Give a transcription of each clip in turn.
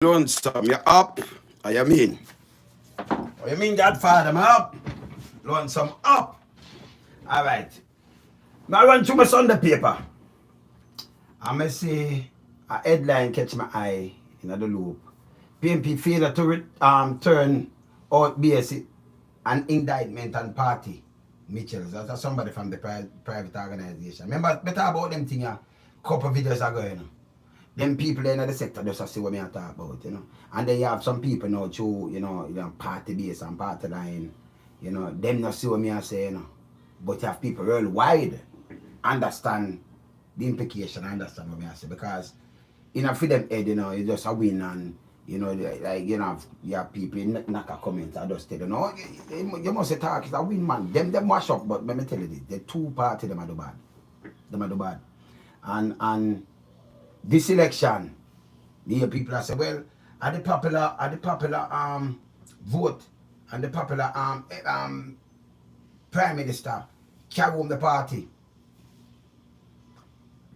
Lonesome, you up? What you mean? What you mean, Godfather? I'm up. Lonesome up. Alright. Now I run through my Sunday paper. I see a headline catch my eye in the loop. PNP failure to turn out BS an indictment and party. Mitchell's. That's somebody from the private organization. Remember, better about them thing a couple videos ago, you know. Them people in the sector just see what me talk about, you know. And then you have some people now too, party base and party line, them not see what me say, you know. But you have people worldwide understand the implication, understand what me say, because for them head, it's just a win, and you have people in knock a comment I just tell you must talk, it's a win, man. Them wash up, but let me tell you this, the two party them are do bad. Them are do bad. And this election, the people are say, well, at the popular vote and the popular prime minister carry home the party.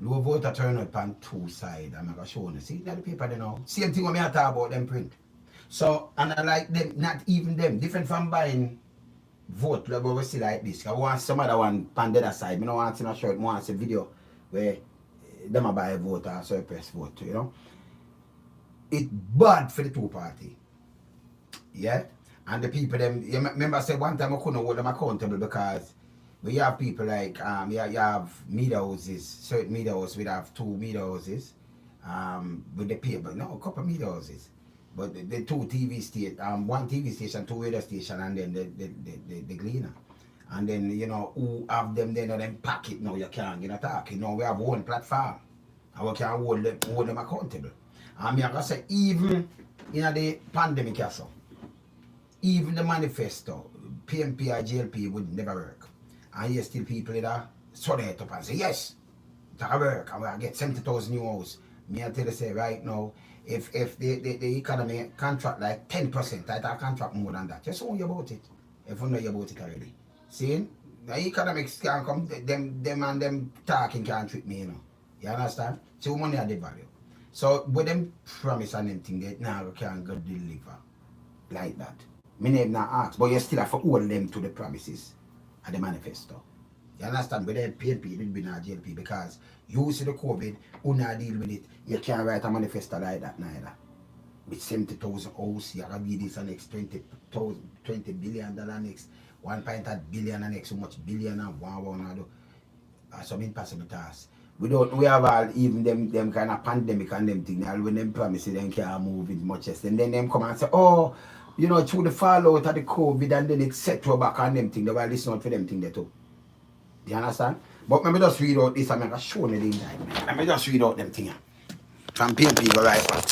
Low voter turnout on two sides. I'm gonna show you. See, now the paper they know. Same thing when me I talk about them print. So, and I like them, not even them, different from buying vote, like we see like this. I want some other one on the other side. I don't want to see a shirt, I want to see a video where them a buy a vote or surplus vote, you know. It's bad for the two party. Yeah? And the people them, you remember I said one time I couldn't hold them accountable because we have people like you have media houses, certain media houses, we have two media houses with the paper, no, a couple of media houses. But the two TV station, one TV station, two radio station, and then the gleaner. And then, who have them then, them pack it now, you can't get attack. We have one platform. And we can hold them accountable. And I say, even in the pandemic, even the manifesto, PNP or JLP would never work. And you still people that sort it up and say, yes, it'll work. And we'll get 70,000 new house. Me I tell you, say, right now, if the economy contract like 10%, I contract more than that. Just know about it. If you know about it already. See? The economics can't come, them and them talking can't trick me, You understand? So money are the value. So with them promise and them thing, they now can't go deliver like that. Me name not ask, but you still have to hold them to the promises of the manifesto. You understand? With the PNP, it will be not JLP, because you see the COVID, who not deal with it, you can't write a manifesto like that neither. With 70,000 house, you have to give this the next $20 billion next, 1.8 billion and next, so much billion and one do. Some impossible tasks. We have all even them kind of pandemic and them thing, all when them promise them can't move it much as then them come and say, oh, through the fallout of the COVID and then it set you back on them thing, they will listen out for them thing there too. Do you understand? But let me just read out this, I'm going to show you the indictment. Let me just read out them thing. From PNP go right back.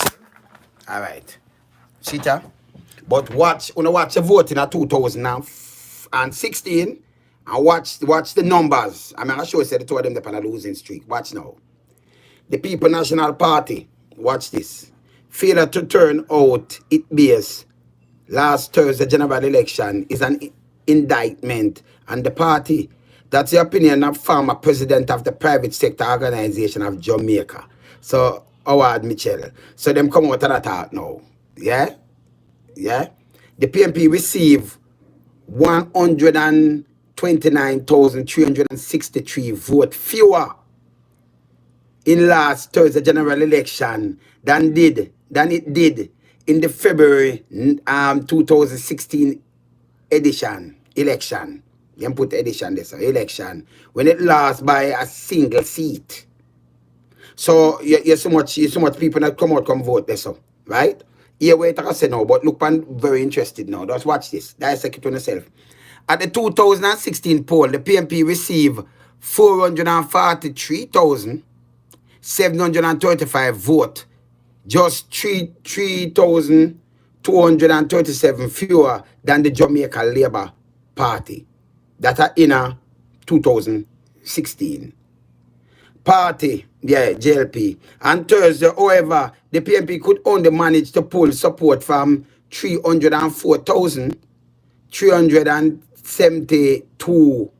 Alright. See ya? But watch the voting at 2016 and watch the numbers. I'm going to show you the two of them they're on a losing streak. Watch now. The People National Party, watch this, failure to turn out its base last Thursday general election is an indictment on the party. That's the opinion of former president of the private sector organization of Jamaica. So, Howard Mitchell. So, them come out of that out now. Yeah? Yeah? The PNP received 129,363 votes fewer in last Thursday general election than it did in the February 2016 election. You put edition there, so election, when it lost by a single seat. So you so much people that come vote there, so right? Here wait I say now, but look, I'm very interested now. Just watch this. Dissect it on yourself. At the 2016 poll, the PNP received 443,735 votes, just 3,237 fewer than the Jamaica Labour Party that are in 2016. Party, yeah, JLP. And Thursday, however, the PNP could only manage to pull support from 304,372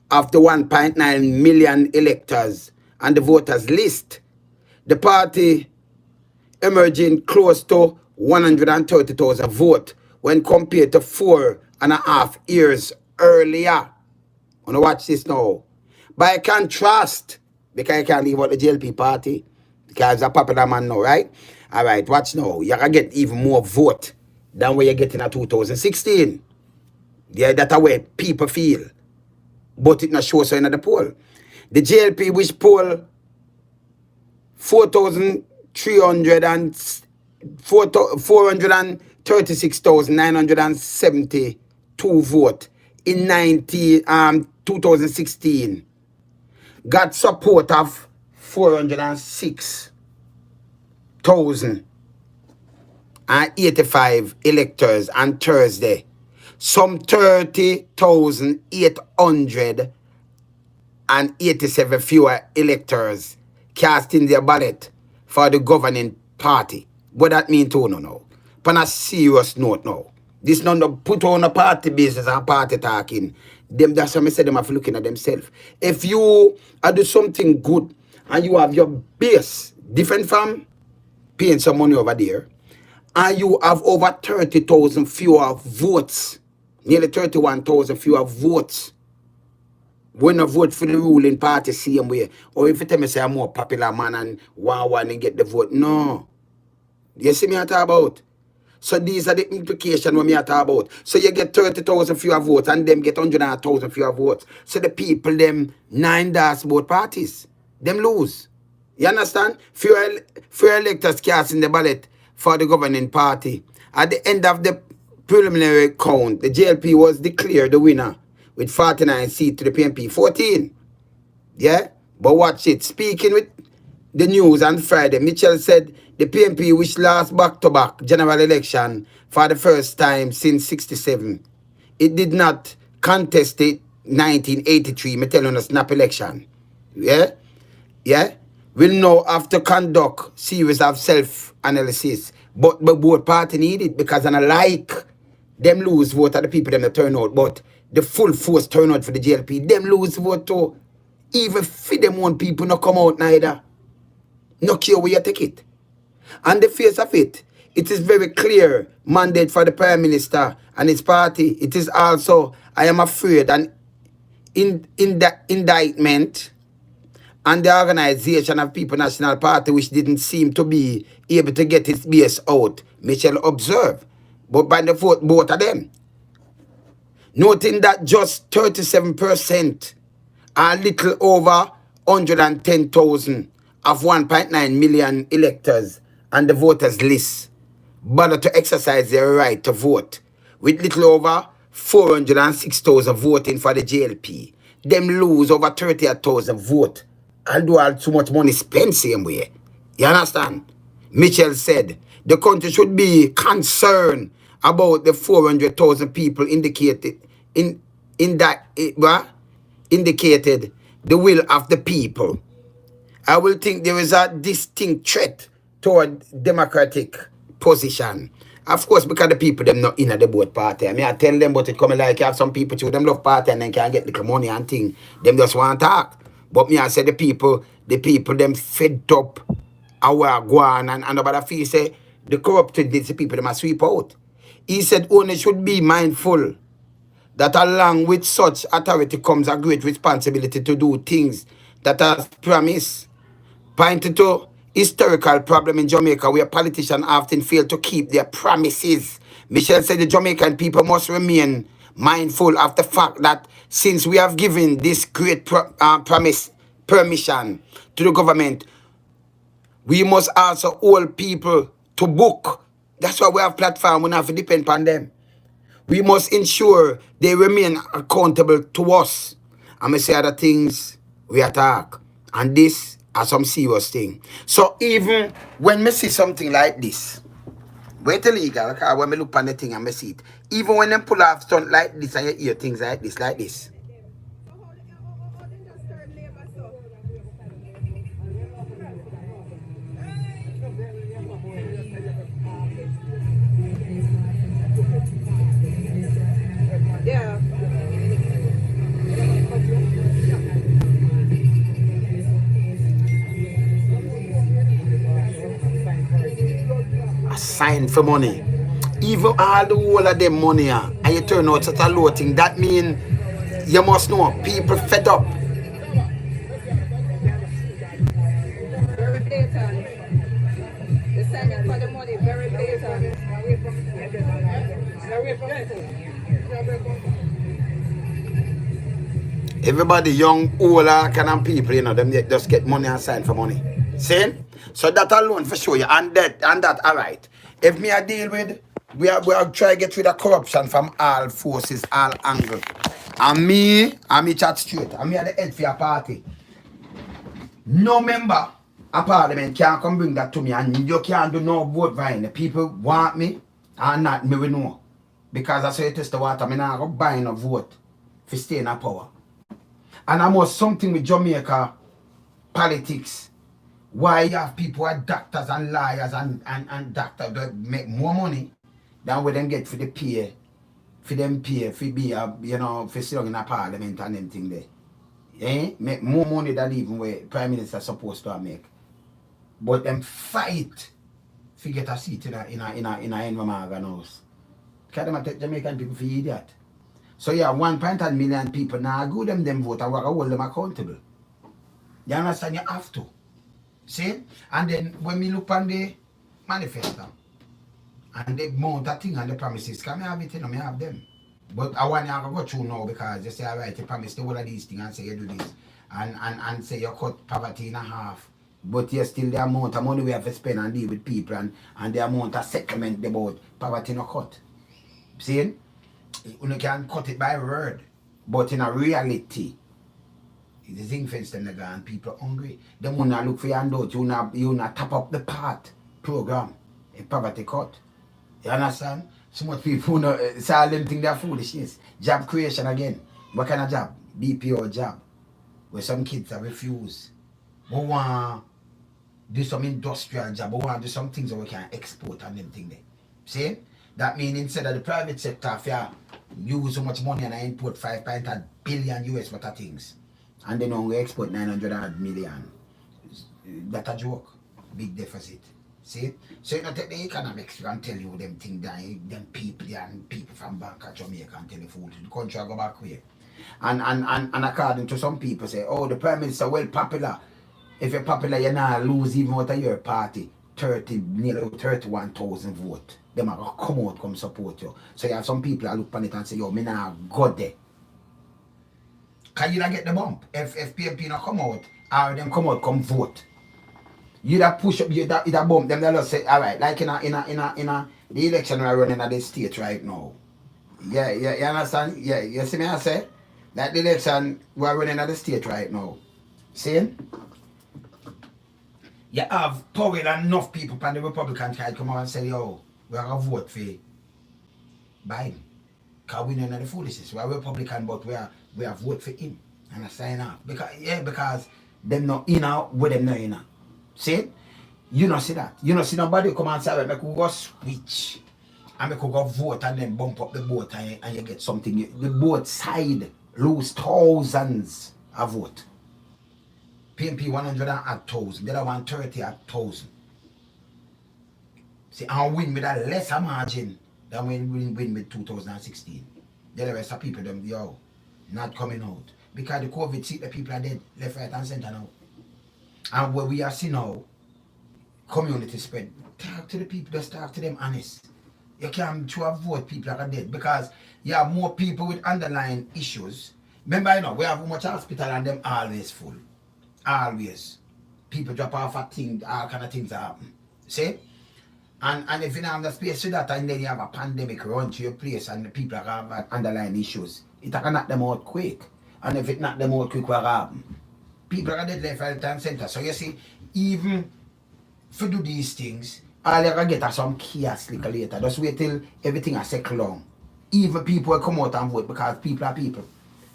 of the 1.9 million electors on the voters list. The party emerging close to 130,000 votes when compared to 4.5 years earlier. Wanna watch this now. By contrast, because I can't leave out the JLP party, because it's a popular man now, right? All right, watch now. You're going to get even more vote than what you're getting in 2016. Yeah, that's the way people feel. But it not show so in the poll. The JLP, which poll 436,972 vote in 2016, got support of 406,085 electors on Thursday. Some 30,887 fewer electors casting their ballot for the governing party. What that mean to no? On a serious note now. This not put on a party business and party talking. Them, that's what I said, them have looking at themselves. If you do something good and you have your base different from paying some money over there, and you have over 30,000 fewer votes, nearly 31,000 fewer votes, when I vote for the ruling party same way, or if you tell me say I'm more popular man and one and get the vote, no. You see me I talk about? So these are the implications when me I talk about. So you get 30,000 fewer votes and them get 100,000 fewer votes. So the people, them 9 das both parties, them lose. You understand? Fewer electors casting the ballot for the governing party. At the end of the preliminary count, the JLP was declared the winner with 49 seats to the PNP 14. Yeah? But watch it. Speaking with the news on Friday, Mitchell said the PNP, which lost back-to-back general election for the first time since 67, it did not contest the 1983 Metellona snap election. Yeah? Yeah? Will now have to conduct series of self-analysis. But both party need it because I like them lose vote at the people them the turnout, but the full force turnout for the JLP, them lose vote too. Even for them one people not come out neither. No care where you take it. And the face of it, it is very clear mandate for the Prime Minister and his party. It is also, I am afraid, an indictment and the organization of People National Party, which didn't seem to be able to get its base out, Michel observed. But by the vote, both of them. Noting that just 37%, a little over 110,000 of 1.9 million electors on the voters list bother to exercise their right to vote, with little over 406,000 voting for the JLP. Them lose over 38,000 votes. Although all too much money spent same way. You understand? Mitchell said the country should be concerned about the 400,000 people indicated indicated the will of the people. I will think there is a distinct threat toward democratic position. Of course, because the people them not in the both party. I mean, I tell them, but it come like you have some people too, them love party and then can't get little money and thing. Them just want to talk. But me, I say the people them fed up our guan and about feel say the corrupted the people them must sweep out. He said only should be mindful that along with such authority comes a great responsibility to do things that are promised. Pointed to historical problem in Jamaica where politicians often fail to keep their promises. Michel said the Jamaican people must remain mindful of the fact that since we have given this great permission to the government, we must also hold people to book. That's why we have platform, we don't have to depend on them. We must ensure they remain accountable to us. And I say other things we attack. And this are some serious thing. So even when me see something like this, wait till legal, because when me look on the thing and me see it, even when them pull off stunt like this and you hear things like this. Yeah. sign for money. Even all the whole of them money and you turn out such a low thing, that mean you must know people fed up. Very blatant. The signing for the money, very blatant. Everybody, young, old, all kind of people, you know, them they just get money and sign for money. See? So that alone for sure you. And that, all right. If me I deal with, we are try to get rid of corruption from all forces, all angles. And me chat straight. And me are the head for your party. No member of parliament can come bring that to me, and you can't do no vote buying. The people want me and not me, we know. Because I say it is the water, I not go buying a vote for staying in power. And I must something with Jamaica politics. Why you have people who are doctors and lawyers and doctors that make more money than what them get for the pay, for them pay, for be you know, for sitting in a parliament and them thing there. Eh? Make more money than even where Prime Minister supposed to make. But them fight to get a seat in a Envamagan house. Can them take Jamaican people for idiot? So yeah, 1.1 million people now go them vote and we hold them accountable. You understand? You have to. See? And then when we look on the manifesto and the amount of things and the promises, can I have it? You know, I have them. But I want to go through now because you say, all right, you promise to all of these things and say you do this. And say you cut poverty in half. But you still the amount of money we have to spend and deal with people and the amount of settlement about poverty no cut. See? You can cut it by word. But in a reality, the thing fence them and people hungry. They wanna look for your handout, you wanna tap up the part program, a poverty cut. You understand? So much people know say them think they're foolishness. Job creation again. What kind of job? BPO job. Where some kids are refuse. We want do some industrial job, we want do some things that we can export and them thing there. See? That means instead of the private sector, if you use so much money and I import 5.8 billion US worth of things. And then we export 900 million. That's a joke. Big deficit. See? So you know, take the economics and tell you them things that them people and people from Bank of Jamaica and tell you food. The country go back here. And according to some people say, oh, the Prime Minister well popular. If you're popular, you not lose even out of your party. Nearly 31,000 votes. Them are going to come out, come support you. So you have some people that look on it and say, yo, me not go there. Can you not get the bump? If PNP not come out, or them come out, come vote. You that push up, you that bump, them they'll say, all right, like in the election we're running at the state right now. Yeah, you understand? Yeah, you see me I say? That the election we're running at the state right now. See? You have power enough people on the Republican side come out and say, yo, we're going to vote for Biden. Because we know the foolishness. We're Republican, but we are vote for him. And I sign up. Because them not in out, with them not in out. See? You don't see that. You don't see nobody come and say, well, make we go switch. And make we go vote and then bump up the boat and you get something. The both side lose thousands of vote. PNP 100,000, the other 130,000. See, and win with a lesser margin than when we win with 2016. The rest of people, them, yo, not coming out. Because the COVID seat, the people are dead, left, right, and center now. And what we are seeing now, community spread. Talk to the people, just talk to them honest. You can't to avoid people that are dead because you have more people with underlying issues. Remember, you know, we have much hospital and them always full. Always. People drop off a thing, all kind of things happen. See? And if you don't have the space to that and then you have a pandemic run to your place and the people have underlying issues, it can knock them out quick. And if it knock them out quick, what happen? People are dead left, right, and center. So you see, even if you do these things, all you can get are some chaos later. Just wait till everything is settled down. Even people will come out and vote because people are people.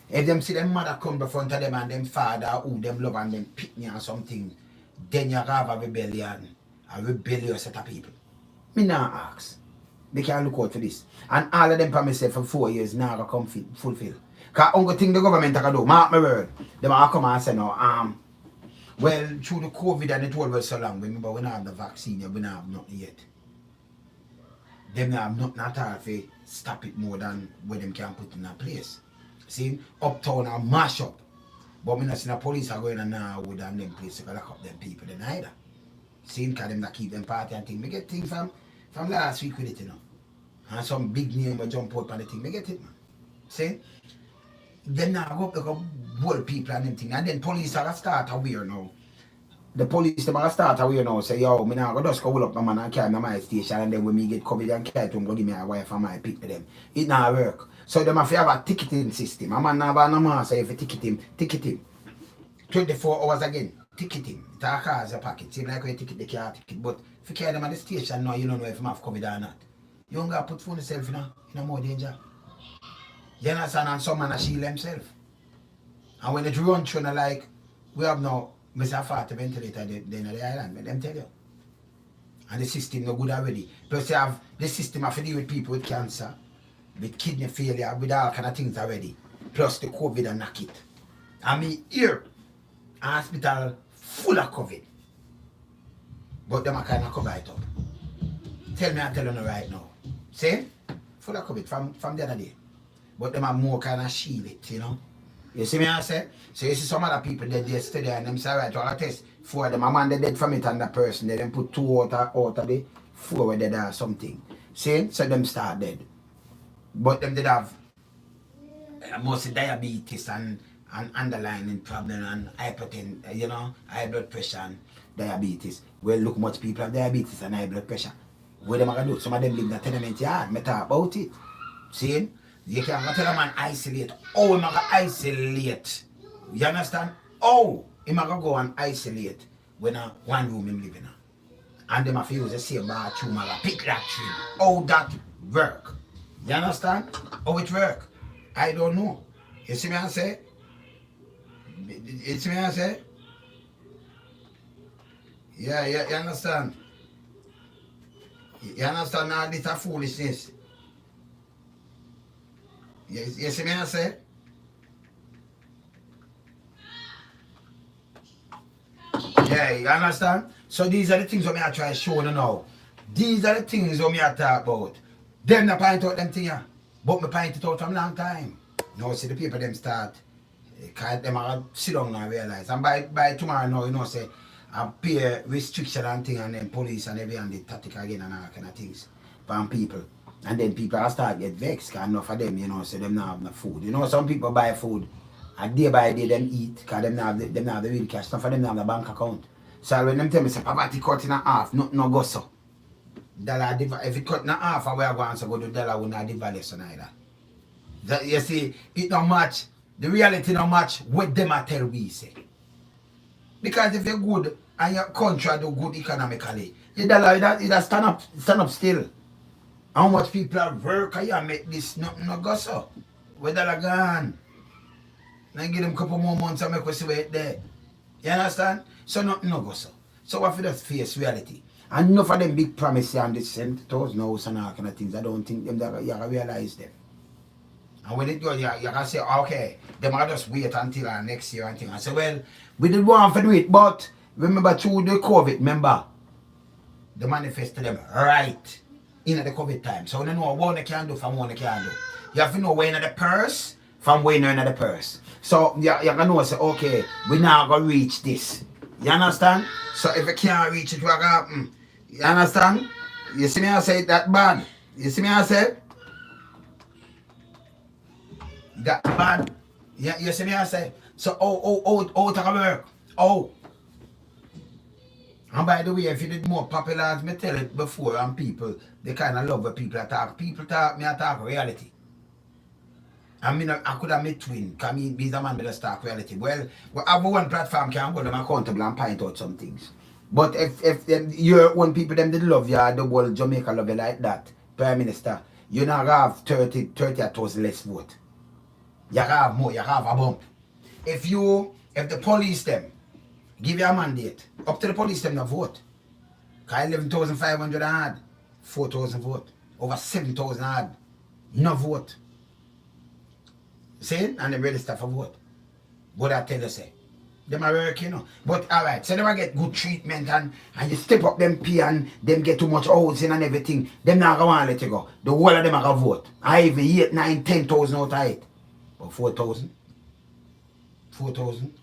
If them see them mother come in front of them and them father who them love and them pick me or something, then you have a rebellion, a rebellious set of people. Me now ask. They can look out for this. And all of them promises for 4 years now going to come fulfill. Because only thing the government can do, mark my word, they might come and say no, well, through the COVID and it all was so long, remember we don't have the vaccine, we don't have nothing yet. them not have nothing at all to stop it more than where them can put in a place. See, uptown are mash up. But me not see the police are going on now with them place to lock up them people then either. See, because them not keep them party and thing. Me get things from last week with it, you know. And some big name will jump out on the thing. Me get it, man. See? Then now go up like a whole people and them thing. And then police are start aware now. The police them are start aware now. Say, yo, me now go just go up my man and carry my station. And then when me get COVID and carry to him, go give me a wife and my pick to them. It not work. So them have to have a ticketing system. A man have no man say if you ticket him. 24 hours again. Ticket him. It a cause a packet. Seem like when you ticket the car ticket. But if you carry them at the station now, you don't know if you have COVID or not. You don't got to put phone yourself in more danger. You understand? And some man a shield himself. And when it run through, like, we have now Mr. 40 ventilator in the island, let them tell you. And the system no good already. Plus you have the system have to deal with people with cancer, with kidney failure, with all kind of things already. Plus the COVID and knock it. I mean here, hospital full of COVID. But them are kind of cover it up. Tell me I'm telling you right now. See? Full of COVID from the other day. But them are more kind of shield it, you know. You see me I say? So you see some other people dead yesterday and them say, right, well, I test 4 of them. A man they dead from it and the person, they then put 2 out of the 4 were dead or something. See? So them start dead. But them did have mostly diabetes and underlying problem and hypertension, you know, high blood pressure and diabetes. Well, look much people have diabetes and high blood pressure. What them are going to do? Some of them live in the tenement yard. Me talk about it. See? You can't tell a man isolate. Oh, I'm going to isolate. You understand? Oh, I'm going to go and isolate when one room him living in. And them have to use the same bathroom or pick that tree. How that work? You understand? How it work? I don't know. You see me I say? You see me I say? Yeah, you understand? You understand now this a foolishness? You see me I say? Yeah, you understand? So these are the things that I try to show you now. These are the things that I talk about. Them not point out them things, but me point it out from long time. Now see the people them start, cause them are sit down and realize. And by tomorrow now, you know, say, I pay restriction and thing and then police and everything and the tactic again and all kind of things from people. And then people are start get vexed because enough of them, you know, so them not have no food. You know, some people buy food and day by day them eat because them not have the real cash. Some of them not have the bank account. So when them tell me, say, poverty cut in half, no go so. Dollar, if it cut in half, I will go and so go to dollar will not devalue so neither. That, you see, it don't match, the reality don't match what them a tell we say. Because if you're good and your country do good economically, your dollar it stand up still. How much people are work and you make this no go so. Where dollar gone? Then give them a couple more months and make us see where it there. You understand? So nothing no go so. So what for just face reality? And enough of them big promises and this $70,000 house and all kind of things, I don't think them that you can realize them. And when it goes, you can say, okay, them are just wait until next year and things. I say, well, we did want to do it, but remember through the COVID, remember, the manifesto them right in the COVID time. So you know what they can do from what they can do. You have to know where in the purse from where in the purse. So you can know, say, okay, we now going to reach this. You understand? So if you can't reach it, what happen? You understand? You see me I say that bad? You see me I say? That bad? Yeah, you see me I say? So how it work? Oh. And by the way, if you did more popular, as me tell it before, and people, they kind of love when people talk. People talk, me I talk reality. I mean, I could have met twin, because me be the man that talk reality. Well, one platform can hold them accountable and point out some things. But if your own people, them did love you, the whole Jamaica love you like that, Prime Minister, you now have 30,000 less vote. You have more, you have a bump. If the police them, give you a mandate, up to the police them no vote. Because 11,500 had 4,000 vote. Over 7,000 had no vote. See? And they register for vote. What I tell you say. Them are work, you know. But alright, so them a get good treatment and you step up them pay and them get too much housing and everything. Them not gonna want let you go. The whole of them are gonna vote. I even 8, 9, 10,000 out of it. But 4,000. 4,000.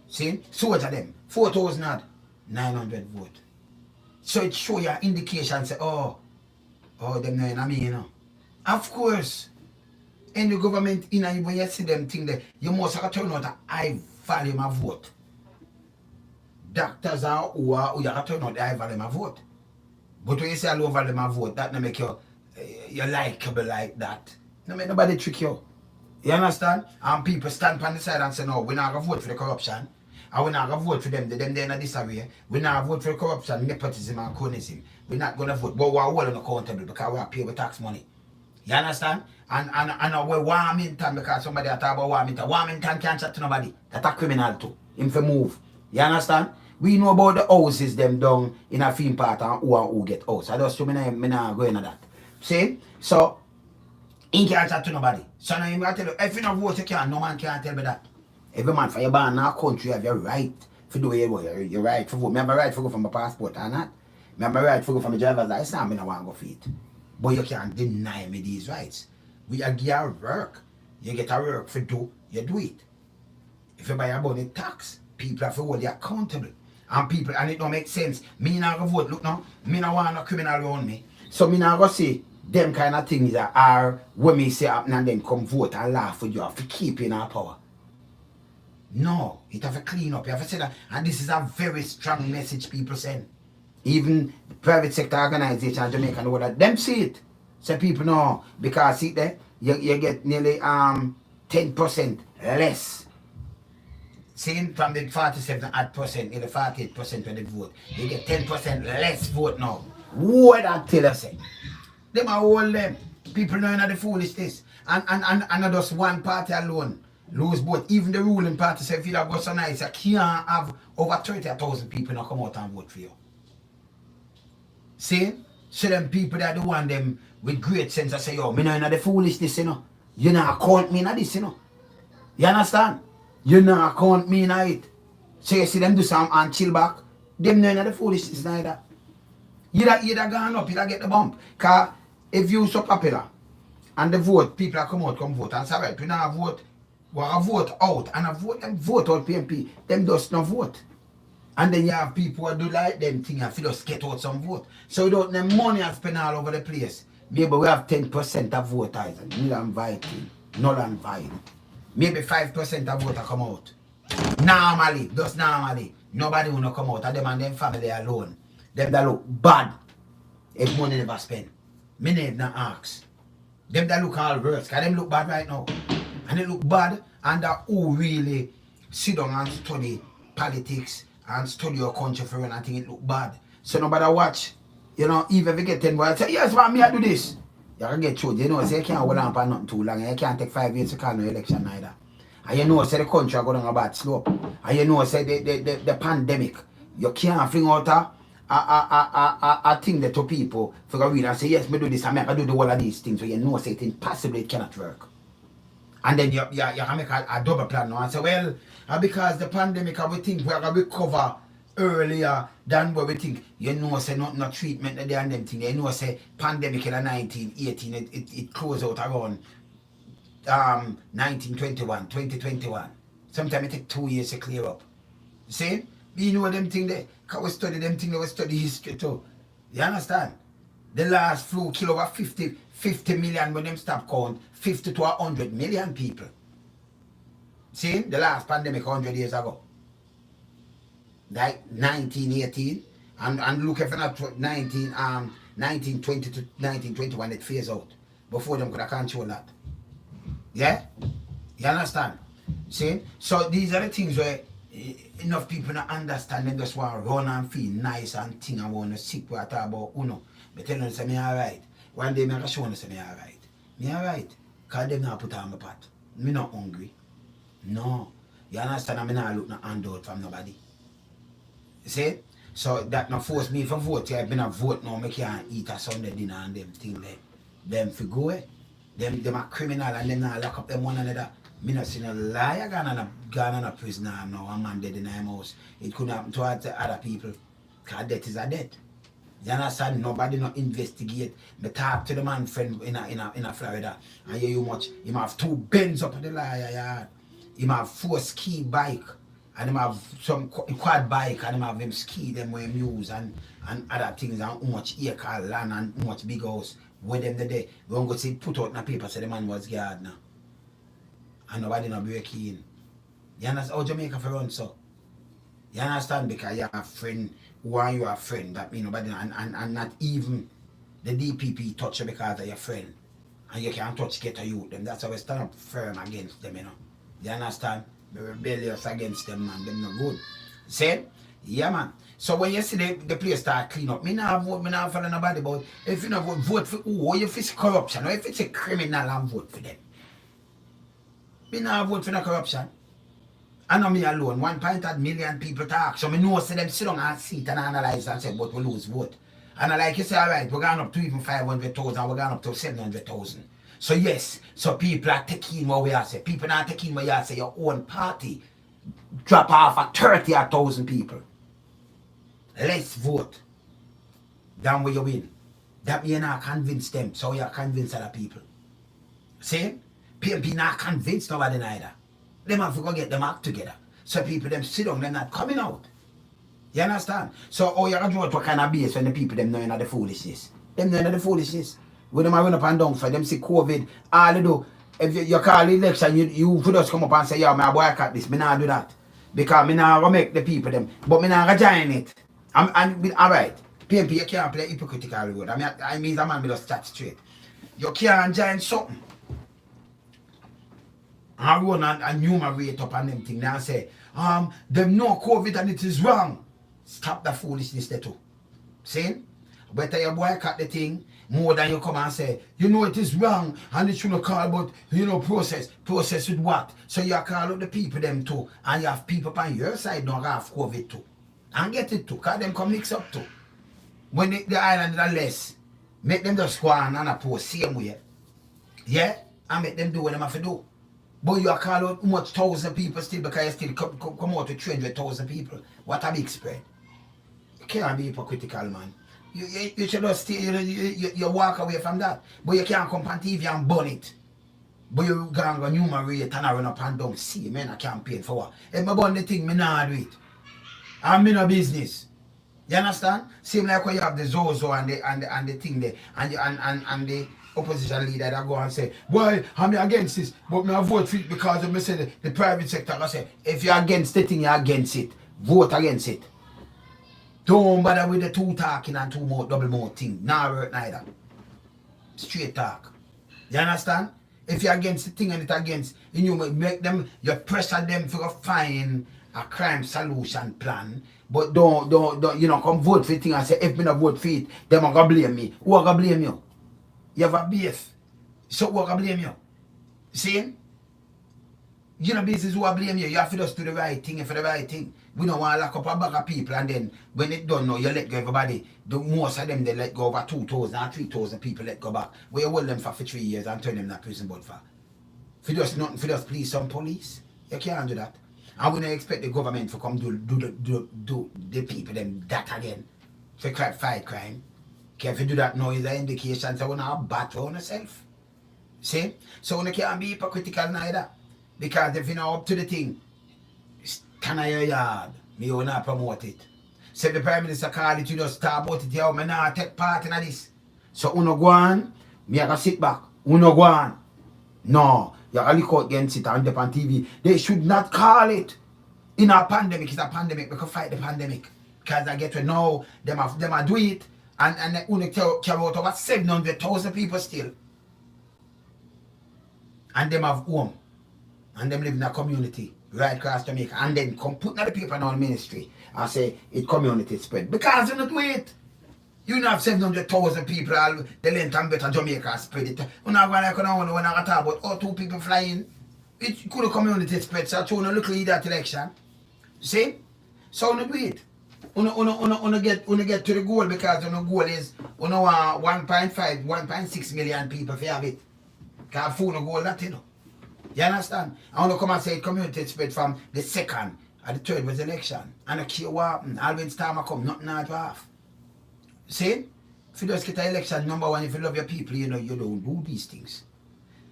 See? So what of them? 4,000 at 900 vote. So it show you an indication say, oh, them know I mean, you know. Of course. In the government, when you see them thing there, you must have to turn out a high volume of vote. Doctors are who you have to turn out the high volume of vote. But when you say a low volume of vote, that don't make you likable like that. No make nobody trick you. You understand? And people stand on the side and say, no, we're not going to vote for the corruption. And we're not going to vote for them. They're in a disarray. We're not going to vote for the corruption, nepotism and cronyism. We're not going to vote. But we're all accountable because we are paid with tax money. You understand? And we're Warmington because somebody talk about Warmington. Warmington can't chat to nobody. That's a criminal too. Him for move. You understand? We know about the houses them down in a film part and who get house. I just me not go into that. See? So, he can't chat to nobody. So now I tell you, if you don't vote, you can't. No man can't tell me that. Every man for your born in our country have your right to do your right for vote. I have a right to go from my passport or not. I have a right to go from my driver's license. I don't want to go for it. But you can't deny me these rights. We are give work. You get a work for do, you do it. If you buy a money tax, people have to hold you accountable. And it don't make sense. Me not go vote, look now, me not want no criminal around me. So me not go say them kind of things that are when me say happen and then come vote and laugh with you have to keep in our power. No, it have to clean up. You have to say that. And this is a very strong message people send. Even the private sector organization in Jamaica know that them see it. So people know because see there you get nearly 10% less. Seeing from the 47% nearly 48% when they vote. You get 10% less vote now. What that tell us? Them are all them. People know the foolishness. And just one party alone lose vote. Even the ruling party say if you have got so nice, you can't have over 30,000 people not come out and vote for you. See? So them people that the one them with great sense I say, yo, me know the foolishness, you know. You not count me in this, you know. You understand? You not count me in it. So you see them do some and chill back. Them know the foolishness neither. You that gone up, you that get the bump. Cause if you so popular and the vote, people are come vote and say, right, we now vote, we vote out and vote out PNP. Them just not vote. And then you have people who do like them thing and feel just get out some vote. So without them money and spend all over the place. Maybe we have 10% of voters, null and void. Maybe 5% of voters come out. Normally, just normally, nobody will not come out. And them and them family alone. Them that look bad if money never spent. Me need not ask. Them that look all worse, because them look bad right now. And they look bad and that who really sit down and study politics and study your country for and I think it look bad. So nobody watch. You know, even if you get 10 boys, say, yes, man, me I do this. You can get through. You know, say you can't hold on for nothing too long. You can't take 5 years to call no election neither. And you know, say the country are going on a bad slope. And you know, say the pandemic. You can't fling out a thing that to people for a read and say, yes, me do this and I do the whole of these things. So you know, say it impossible, it cannot work. And then you can make a double plan now and say, well, because the pandemic, we think we're going to recover earlier than what we think. You know, say not treatment there and them thing. You know, say pandemic in 1918, it closed out around 1921, 2021. Sometimes it takes 2 years to clear up. See? You know them thing there. Because we study them thing, we study history too. You understand? The last flu killed over 50 million when them stop count, 50 to 100 million people. See? The last pandemic 100 years ago. Like 1918. And look if not 1920 to 1921 it phased out. Before them could have control that. Yeah? You understand? See? So these are the things where enough people not understand them just want to run and feel nice and think I want to sick what I talk about Uno. But tell them say me alright. One day me show them say me alright. Me alright. Because them not put on my pot. Me not hungry. No. You understand? I not look no handout from nobody. You see? So that not force me for vote. I've been a vote now, I can't eat a Sunday dinner and them thing there. Them for go away. Them are criminal and them not lock up them one another. Me not seen a liar gone on a prisoner now, a man dead in his house. It could happen to other people. Because death is a death. You understand? Nobody not investigate. Me talk to the man friend in a Florida. And hear you much. Him have 2 Benz up at the liar yard. Him have 4 ski bike. And him have some quad bike. And him have him ski them where him use and other things. And how much acre land and how much big house. Where them the day. We don't go see put out in the paper say the man was gardener. And nobody not break in. You understand how Jamaica for run so? You understand? Because you have a friend who are you a friend, that mean nobody and not even the DPP touch you because of your friend. And you can't touch get a youth them. That's how we stand up firm against them, you know. You understand? Be rebellious against them, man. Them not good. See? Yeah, man. So when you see the place start clean up, me not vote, me not follow nobody, but if you not vote for who, or if it's corruption, or if it's a criminal, and vote for them. Me not vote for the corruption. And not me alone, 1.8 million people talk. So me know say them sit down and sit and analyze and say, but we lose vote. And I like you say, all right, we're going up to even 500,000, we're going up to 700,000. So yes, so people are taking what we are say. People are taking what you are say, your own party drop off at 30,000 people. Let's vote. Then where you win. That means you not convince them, so you convince other people. See? PNP not convinced nobody neither. Them have to go get them act together. So people them sit down, they're not coming out. You understand? So you're going to vote what kind of base when the people them knowing the foolishness. Them knowing the foolishness. When them are run up and down for them see COVID, all they do, if you call the election, you could just come up and say, yeah, I boycott this, me not do that. Because me not going to make the people them, but me not going to join it. Alright, PNP, you can't play hypocritical road. I mean, the man will just chat straight. You can't join something. I run and enumerate up on them thing and say, them know COVID and it is wrong. Stop the foolishness there too. See? Better you boycott the thing more than you come and say, you know it is wrong and it shouldn't call but you know process. Process with what? So you call up the people them too and you have people on your side don't have COVID too. And get it too, because them come mix up too. When the island are less, make them just go on and post same way. Yeah? And make them do what them have to do. But you are call out how much 1,000 people still because you still come out with 300,000 people. What a big spread. You can't be hypocritical, man. You should just stay, you walk away from that. But you can't come on TV and burn it. But you can't go enumerate and run up and down. See, man, I campaign for what? If I burn the thing, me not do it. I'm in a business. You understand? Same like when you have the Zozo and the thing there and the opposition leader that go and say, why I'm against this, but me I vote for it because of me say the private sector. I say, if you're against the thing, you're against it. Vote against it. Don't bother with the two talking and two more double more thing. Nah work neither. Straight talk. You understand? If you're against the thing and it's against, you make them, you pressure them for find a crime solution plan, but don't you know come vote for the thing and say if me not vote for it, them are gonna blame me. Who are gonna blame you? You have a beef. So who are gonna blame you? See? You know business who are blame you. You have to just do the right thing for the right thing. We don't want to lock up a bag of people and then when it done now you let go everybody. The most of them they let go over 2,000 or 3,000 people let go back. Where you hold them for 3 years and turn them to prison but for just nothing for just police some police. You can't do that. And we don't expect the government to come do the people them that again. For fight crime. If you do that now is an indication that we not have battle on yourself. See? So we can't be hypocritical neither. Because if you know up to the thing, stand on your yard, me will not promote it. So if the Prime Minister call it, you just start about it, yo, me not take part in this. So uno go on, me I can sit back. Uno go on. No. You only look against it and on TV. They should not call it in a pandemic. It's a pandemic. We can fight the pandemic. Because I get to know them are do it and they only carry out over 700,000 people still. And them have home. And them live in a community right across Jamaica. And then come put the paper in our ministry and say it community spread. Because you not do it. You have 700,000 people all the length and better Jamaica spread it. When I talk about 2 people flying, it could have community spread, so you look at that election. See? So you do it. You get to the goal because your goal is you want 1.5, 1.6 million people to have it. Because food no goal that you know. You understand? I want to come and say community spread from the second and the third was election. And I care what happened. Always time I come, nothing not half. See? If you just get an election, number one, if you love your people, you know, you don't do these things.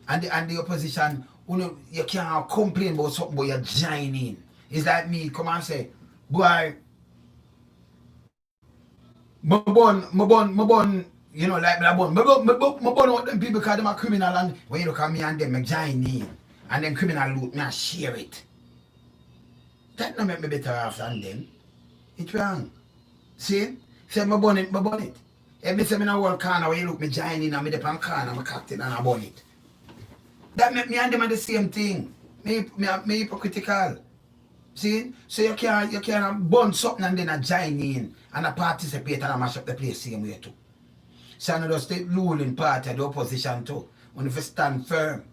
And the opposition, you know, you can't complain about something, but you're joining. It's like me, come and say, boy, my bun, you know, like my bun out them people because them are criminal, and when you look at me and them, I join in. And them criminal loot, me I share it. That don't make me better off than them. It's wrong. See? Say my bun it. Every time in a world corner where you look, me join in and me dip on corner, I cocked it and I bun it. That make me and them are the same thing. Me hypocritical. See? So you can burn something and then I join in and I participate and I mash up the place same way too. So I just the ruling party of the opposition too. When you stand firm.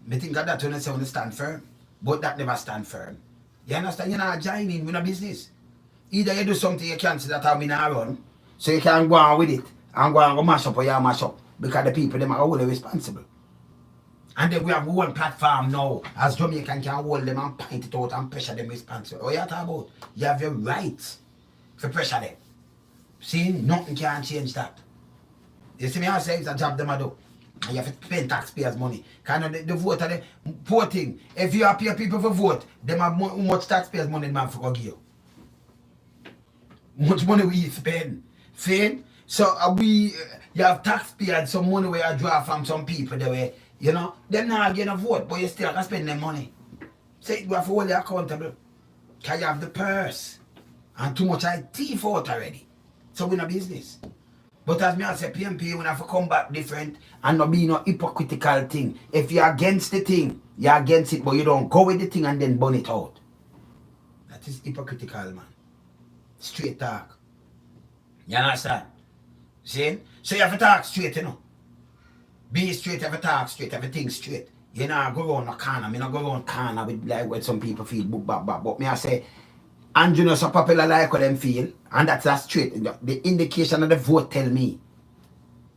I think that when you say when you stand firm. But that never stand firm. You understand? You're not joining with a business. Either you do something you can't see that how me not run. So you can go on with it and go and go mash up or you mash up. Because the people them are all responsible. And then we have one platform now, as Jamaican can hold them and point it out and pressure them responsible. What you talking about? You have your rights to pressure them. See, nothing can change that. You see me, I say it's a job them I do. And you have to pay taxpayers' money. Kind of the vote are the voting. If you pay people for vote, them have much taxpayers' money man for give you. Much money we spend. See? So you have taxpayers, some money where you draw from some people the way. You know, they're not getting a vote, but you still can spend their money. So you have to hold you accountable. Because you have the purse. And too much I thief out already. So we're in a business. But as me I say, PNP, we have to come back different and not be no hypocritical thing. If you're against the thing, you're against it, but you don't go with the thing and then burn it out. That is hypocritical, man. Straight talk. You understand? See? So you have to talk straight, you know. Be straight, have a talk straight, everything straight. You know, go around a corner. Me not go around corner with like what some people feel book back. But me I say, Andrew not so popular like what them feel. And that's straight. The indication of the vote tell me.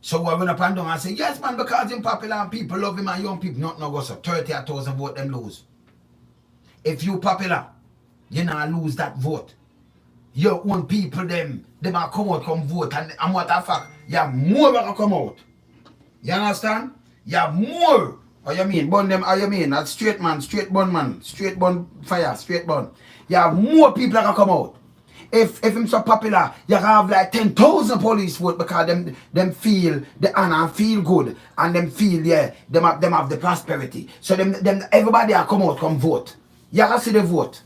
So I run up and down and say, yes man, because him popular and people love him and young people not go so 30,000 vote them lose. If you popular, you not lose that vote. Your own people them are come out, come vote, and what a fact, you have more gonna come out. You understand? You have more. How you mean? Burn them, how you mean? That's straight man, straight bun, straight bun fire, straight bun. You have more people that can come out. If him so popular, you can have like 10,000 police vote because them feel the honor and feel good. And them feel, yeah, them have the prosperity. So them everybody will come out, come vote. You can see the vote.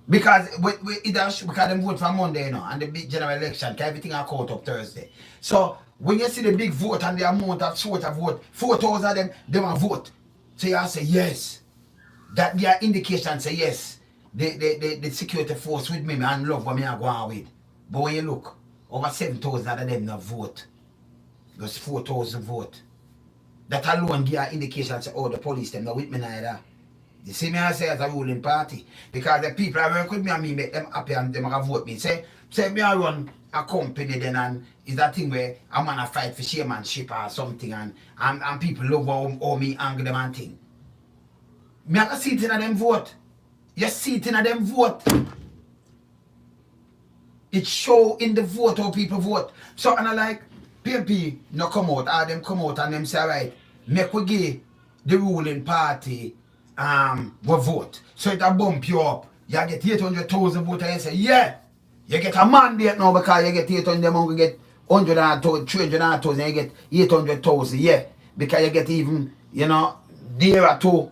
Because because them vote for Monday, you know, and the big general election, because everything will count up Thursday. So when you see the big vote and the amount of sort of vote, 4,000 of them will vote. So you say yes. That their indication say yes. The security force with me and love what me are going with. But when you look, over 7,000 of them not vote. Just 4,000 vote. That alone give an indication say, oh, the police them not with me neither. You see me I say as a ruling party. Because the people that work with me and me make them happy and them are vote me. Say me I run a company then and it's that thing where I'm gonna fight for chairmanship or something and people love how me angry them and thing. Me I can see it in them vote. You see it in them vote. It show in the vote how people vote. So and I like PNP no come out, or them come out and them say right, make we give the ruling party go vote. So it a bump you up. You get 800,000 votes and you say, yeah, you get a mandate now because you get 800, them will get 100,000, 300,000, you get 800,000, yeah. Because you get even, you know, nearer to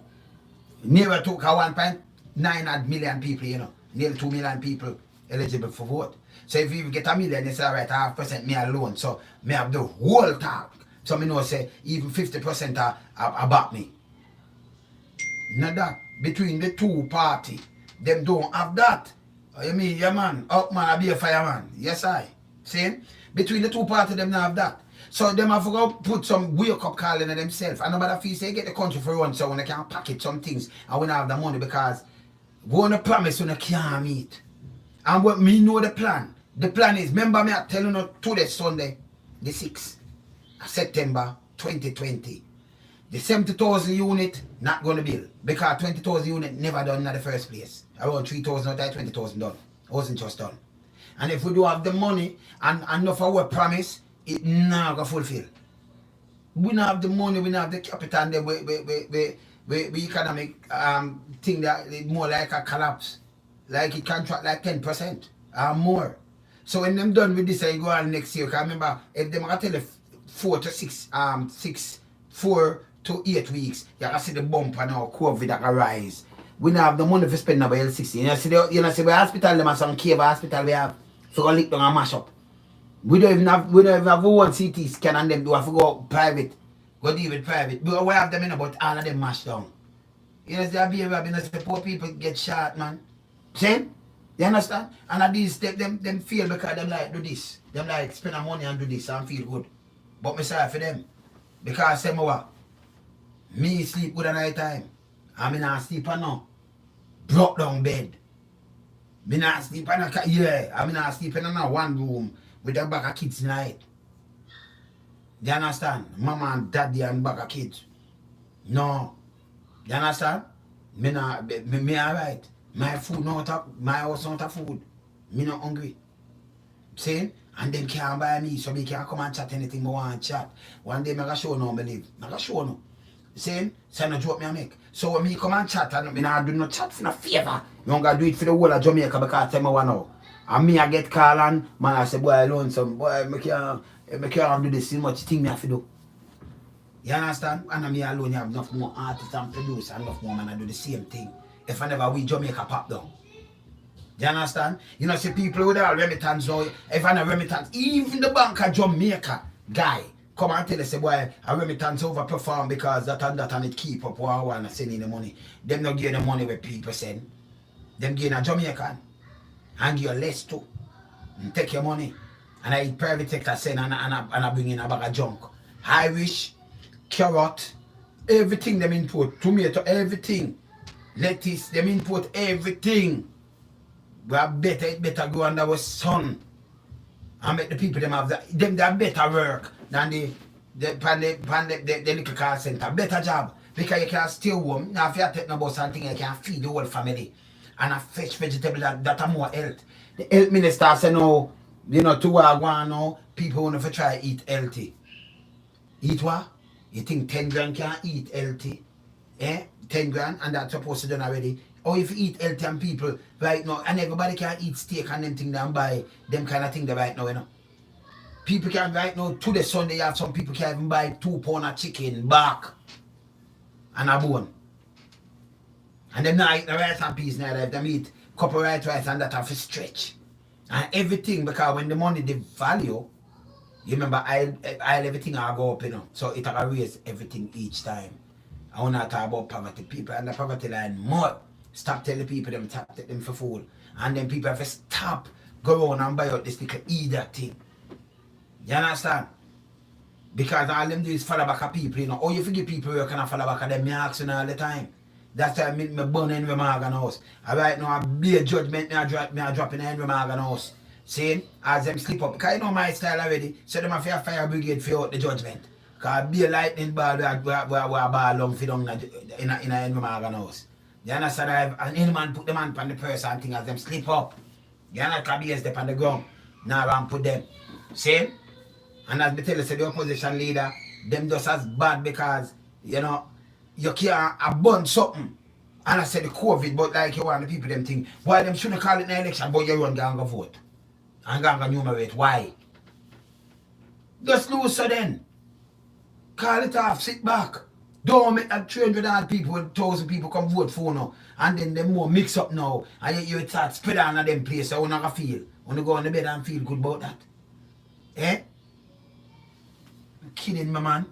1.9 million people, you know, nearly 2 million people eligible for vote. So if you get a million, you say, all right, 0.5% me alone. So me have the whole talk. So me know say even 50% are about me. Not that. Between the two parties, them don't have that. You mean, yeah man, up man, I be a fireman. Yes I. See? Between the two parties, them don't have that. So them have to put some wake up call in themselves. And nobody feel say get the country for run so when they can package some things and we don't have the money because we want to promise when they can't meet. And what me know the plan. The plan is, remember me I telling you today Sunday, the 6th of September 2020. The 70,000 unit not going to build because 20,000 unit never done in the first place. Around 3,000 or 20,000 done. Wasn't just done. And if we do have the money and enough of our promise, it not gonna fulfill. We don't have the money, we don't have the capital, and then we economic thing that it more like a collapse. Like it contract like 10% or more. So when them done with this, I go on next year. Because remember, if them are tell you 4 to 8 weeks, you can see the bumper now, COVID that can rise. We don't have the money to spend now by L60. You know, see the hospital, them have some cave hospital we have. So go lick down and mash up. We don't even have one CT scan and them do have to go private. Go deal with private. But we have them in but all of them mashed down. You know, the behavior, you know, the poor people get shot, man. See? You understand? And at these them feel because them like do this. Them like spend money and do this and feel good. But me sorry for them. Because them what? Me sleep good at night time. And me not sleep on no broke down bed. Me not sleep on a I mean not sleep in a one room with a bag of kids night. You understand? Mama and daddy and bag of kids. No. You understand? Me alright. My food not up, my house not a food. Me not hungry. See? And them can't buy me, so me can't come and chat anything I want to chat. One day I gonna show no believe. I gonna show no. See? So no joke me I make. So when me come and chat, and me not do no chat for no favor. Me gonna do it for the whole of Jamaica because I tell me one now. And me I get call and man I say boy alone some boy me can't do this so much thing me have to do. You understand? And me alone you have enough more artists and producers and enough more man I do the same thing. If I never we Jamaica pop down. Do you understand? You know, see people with all remittance now, if I have remittance, even the bank of Jamaica guy come and tell us, say, boy, a remittance overperform because that and it keep up what I want to send in the money. Them not give the money where people send. Them give a Jamaican and give you less too. And take your money. And I private sector send and I bring in a bag of junk. Irish, carrot, everything them import, tomato, everything. Lettuce, them import everything. We are better, it better go under our sun. And make the people them have that. Them they have better work than the little car center. Better job. Because you can stay home. Now if you take no bus and thing, you can feed the whole family. And a fresh vegetable that are more health. The health minister say no, you know, to go now, people want to try eat healthy. Eat what? You think 10 grand can eat healthy? 10 grand and that's supposed to done already. Or if you eat healthy and people right now, and everybody can eat steak and them thing and buy them kind of thing right now, you know. People can right now, to the Sunday, you have some people can even buy 2 pounds of chicken back and a bone. And them not eat the rice and peas now, them eat couple rice and that have to stretch. And everything, because when the money, the value, you remember, I everything I go up, you know. So it will raise everything each time. I want to talk about poverty. People and the poverty line more. Stop telling people them tap them for food. And then people have to stop, go on and buy out this little either thing. You understand? Because all them do is follow back at people, you know. Oh, you forget people you can follow back at them, me asking all the time. That's why me burn in the Morgan house. And right now, I be a judgment, me I drop in the Henry Morgan house. See? As them slip up. Because you know my style already. So them have a fire brigade for out the judgment. Because be a lightning ball where ball long for down in a Henry Morgan house. You understand? And any man put them hand on the purse and thing as them slip up. You understand? Because step on the ground. Now I put them. See? And as me tell you, say the opposition leader, them just as bad because, you know, you can't burn something. And I said the COVID, but like you want the people them think, why them shouldn't call it an election, but you run gang go vote. And gang go numerate. Why? Just lose so then. Call it off, sit back. Don't make that 300 odd people, 1,000 people come vote for now. And then them more mix up now. And you start spread on them place, so you not feel. You go on the bed and feel good about that. Eh? Kidding me, man.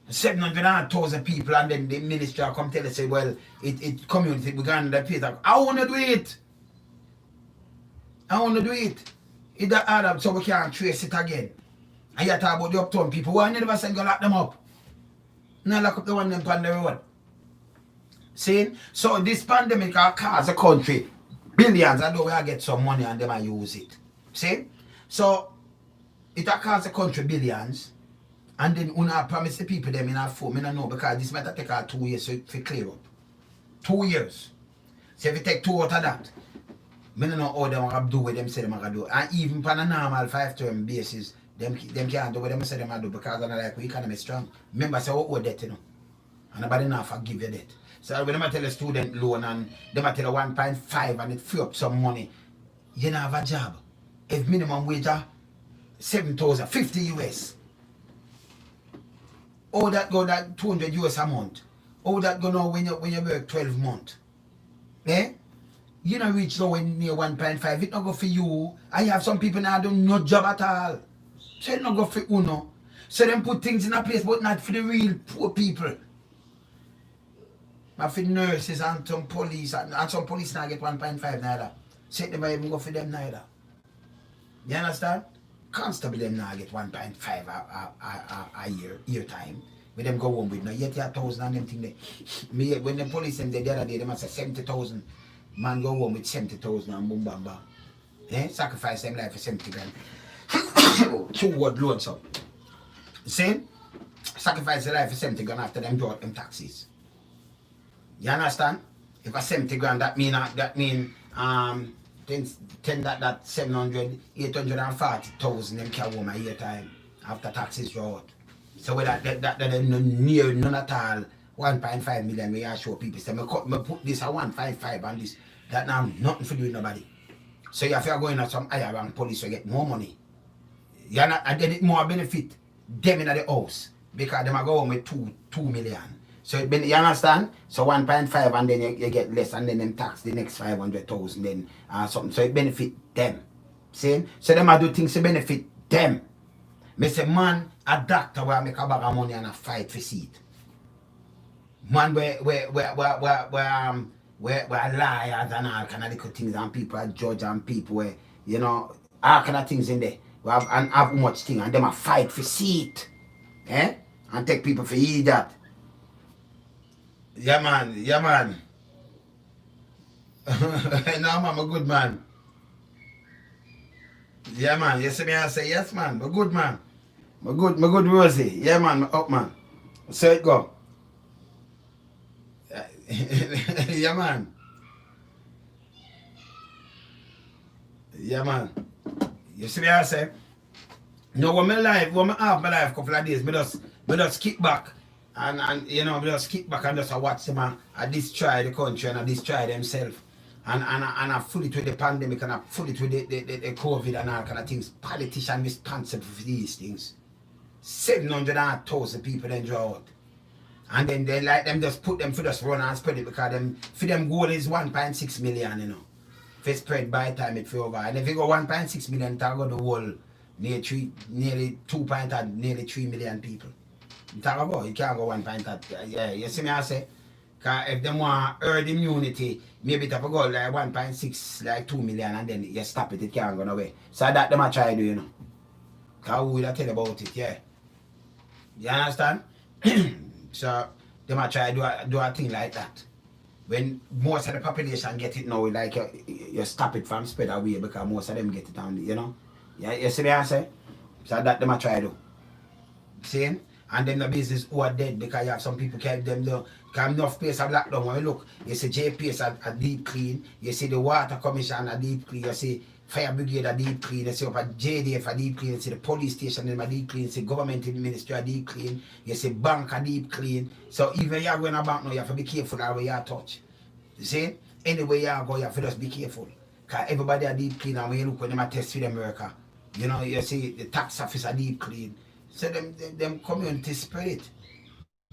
700,000 people and then the minister come tell us, say, well, it community began that place. I want to do it. I want to do it. It that add up so we can't trace it again. And you talk about the uptown people. Why never said go lock them up? Now lock up the one them on the road. See? So this pandemic will cause a country billions, and though we get some money and them and use it. See? So it will cause a country billions. And then una promise the people them in our phone, I don't know, because this might take 2 years to clear up. 2 years. So if you take 2 out of that, I don't know how they want to do what them say them going to do. And even on a normal 5-term basis, them can't do what them say them going to do because they're like, we economy strong. Remember, say, what debt, you know. And nobody now forgive you debt. So when they tell a student loan and they tell you 1.5 and it free up some money, you don't have a job. If minimum wage are 7,000, 50 US. All that go that 200 US a month. All that go now when you work 12 months. Eh? You don't reach nowhere near 1.5. It not go for you. I have some people now do no job at all. So it not go for uno. So them put things in a place but not for the real poor people. But for nurses and some police and some police now get 1.5 neither. So they might even go for them neither. You understand? Constable them now get 1.5 a year time. When them go home with no yet 1,000 and them thing there. Me when the police them the other day they must say 70,000. Man go home with 70,000 and boom bam bam. Eh? Sacrifice them life for 70 grand. 2 word loads up. See? Sacrifice the life for 70 grand after them draw out them taxes. You understand? If a 70 grand that mean 10 that 700, 840,000 them carry home a year time after taxes draw out. So with that near none at all 1.5 million we are show people say me put this at 155 and this that now nothing for doing nobody. So if you're going at some higher rank police you get more money. You're not and then it more benefit them in the house because them are go home with 2 million. So it you understand? So 1.5 and then you get less and then them tax the next 500,000 then something. So it benefit them. See? So them are do things to benefit them. Me say man, a doctor will make a bag of money and a fight for seat. Man where liars and all kind of little things and people are judge and people where, you know, all kind of things in there. We have and have much thing and them a fight for seat. Eh? And take people for eat that. Yeah man. No man, I'm a good man. Yeah man, you see me I say yes man, I'm a good man. I'm good Rosie. Yeah man, I'm up man. So it go. Yeah man. Yeah man. You see me I say? No, when I have my life couple of days, me just kick back and you know, me just kick back and just watch them and destroy the country and destroy themselves. And I full it with the pandemic and I full it with the COVID and all kind of things. Politicians responsible for these things. 700,000 people then draw out. And then they like them just put them for just run and spread it because them for them goal is 1.6 million, you know. If it spread by the time it over. And if you go 1.6 million, it'll go the whole nearly 3 million people. You can't go 1.8. Yeah, you see me I say? Because if they want herd immunity, maybe it have to go like 1.6, like 2 million, and then you stop it can't go away. So that they might try to do, you know. Because who will I tell about it, yeah. You understand? So they might try to do a thing like that. When most of the population get it now, like you stop it from spread away because most of them get it on, you know. Yeah, you see what I say? So that they might try to do. See? And then the business who are dead because you have some people keep them there. Because enough place are locked down. When you look, you see JPS a deep clean, you see the water commission a deep clean, you see fire brigade a deep clean, you see up at JDF a deep clean, you see the police station a deep clean, you see government ministry a deep clean, you see bank a deep clean. So even you are going to bank now, you have to be careful how you touch. You see? Anyway you go, you have to just be careful. Because everybody a deep clean and when you look when them a test for them America, you know, you see the tax office a deep clean. So them community spirit.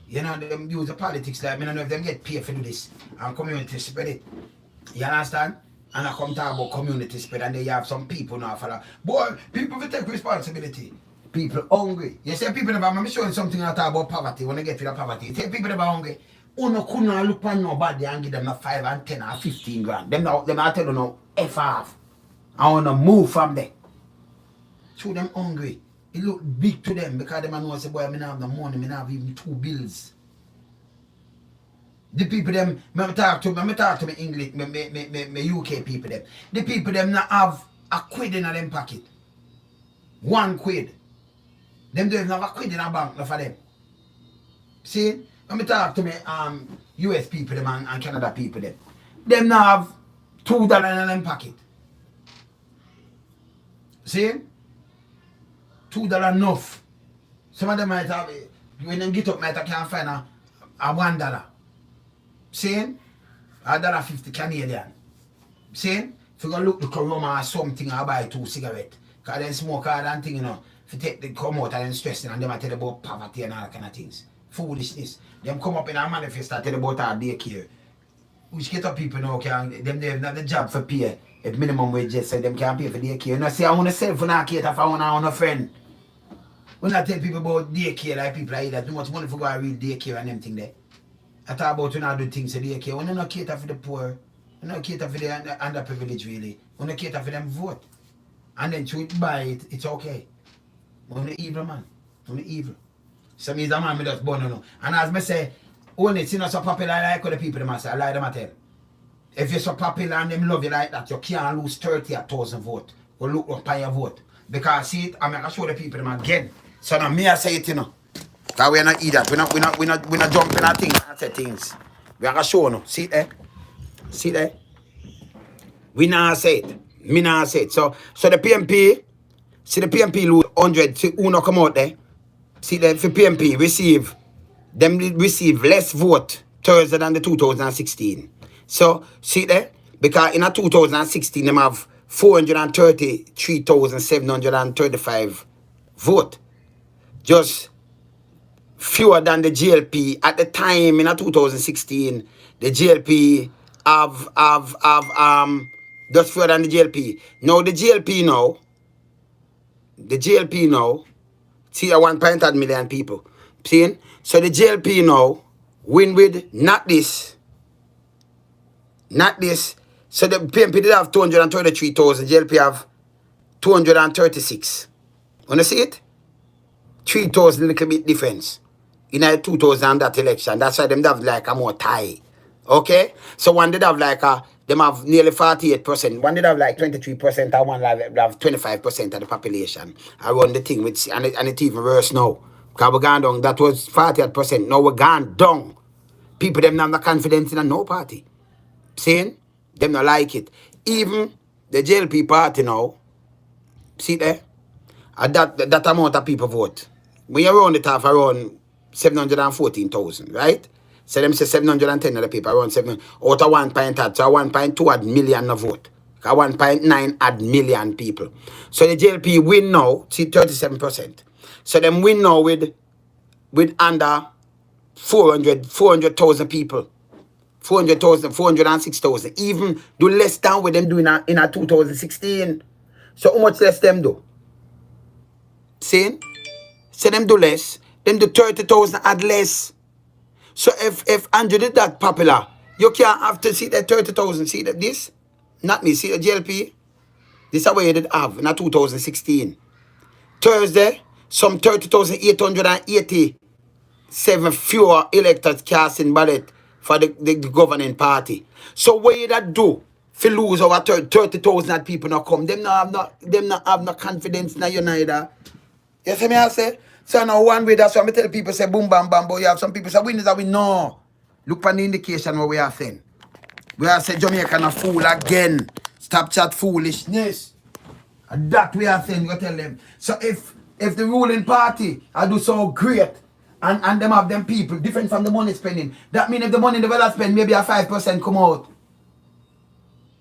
You know, them use the politics like, I don't know if them get paid for do this. And community spirit. You understand? And I come talk about community spirit and they have some people now for that. Boy, people will take responsibility. People hungry. You see people never, I'm showing something I talk about poverty when they get to the poverty. You take people never hungry. Uno couldn't look on nobody and give them a 5 and 10 or 15 grand. Them I tell you now, F off. I want to move from there. So them hungry. It look big to them because them know say boy, I don't have no money, I have even 2 bills. The people them, me talk to me English, me UK people them. The people them not have a quid in them pocket. 1 quid. Them don't even have a quid in a bank for them. See? When me talk to me US people them and Canada people them now have $2 in them pocket. See? $2 enough. Some of them might have, when them get up, might have can't find a $1. See? $1.50 Canadian. See? If you go look the Corona or something, I buy 2 cigarettes. Because then smoke hard and thing, you know. If you take the come out and then stressing and them I tell about poverty and all kind of things. Foolishness. Them come up in a manifest and tell about our daycare. Which get up people now can them they have not the job for pay at minimum wage just say them can't pay for daycare. You know say I want to sell for not cater for one a friend. When I tell people about daycare like people like that too much money for go and real daycare and them thing there. I talk about when I do things at daycare. When you not cater for the poor, you not cater for the underprivileged really. When you cater for them vote. And then to buy it, it's okay. When the evil man. When the evil. So means a man me just born no. And as me say, only it's not so popular like other people them say, I lie them I tell. If you're so popular and them love you like that, you can't lose 30,000 votes. Or look up on your vote. Because see it, I'm gonna show the people them again. So now me I say it, you know. Because we're not either. We're not jumping at things and say things. We're gonna show no. See it there? See it there? We not say it. Me not say it. So the PNP, see the PNP lose 100, see who not come out there. See the PNP receive less vote Thursday than the 2016. So see there? Because in a 2016 them have 433,735 vote. Just fewer than the JLP. At the time in a 2016, the JLP have just fewer than the JLP. Now the JLP now, see a 1.8 million people. See? So the JLP now win with not this. So the PNP did have 233,000, JLP have 236. Wanna see it? 3,000 little bit difference in a 2000 that election. That's why them have like a more tie. Okay? So one did have like them have nearly 48%. One did have like 23%, and one have 25% of the population. I run the thing with and it even worse now. Because we're gone down. That was 48%. Now we're gone down. People them not have confidence in no party. Saying them not like it. Even the JLP party now, see there? That amount of people vote. When you round it off around 714,000, right? So them say 710 of the people around 7 out of 1.8, so 1.2 odd million of vote. 1.9 odd million people. So the JLP win now, see 37%. So them win now with under 400,000 people. 400,000, 406,000. Even do less than what them do in a 2016. So how much less them do? See? So them do less. Them do 30,000 add less. So if Andrew did that popular, you can't have to see that 30,000. See that this? Not me. See the JLP? This is what you did have in 2016. Thursday, some 30,887 fewer electors casting ballot for the governing party. So what you that do? If you lose over 30,000 people not come, them not have no confidence in you neither. You see me I say? So now one way that's why I tell people say boom bam bam, but you have some people say win is a win. No. Look for the indication what we are saying. We are saying Jamaica a fool again. Stop chat foolishness. And that we are saying, we tell them. So if the ruling party I do so great and them have them people different from the money spending, that means if the money the well spend, maybe a 5% come out.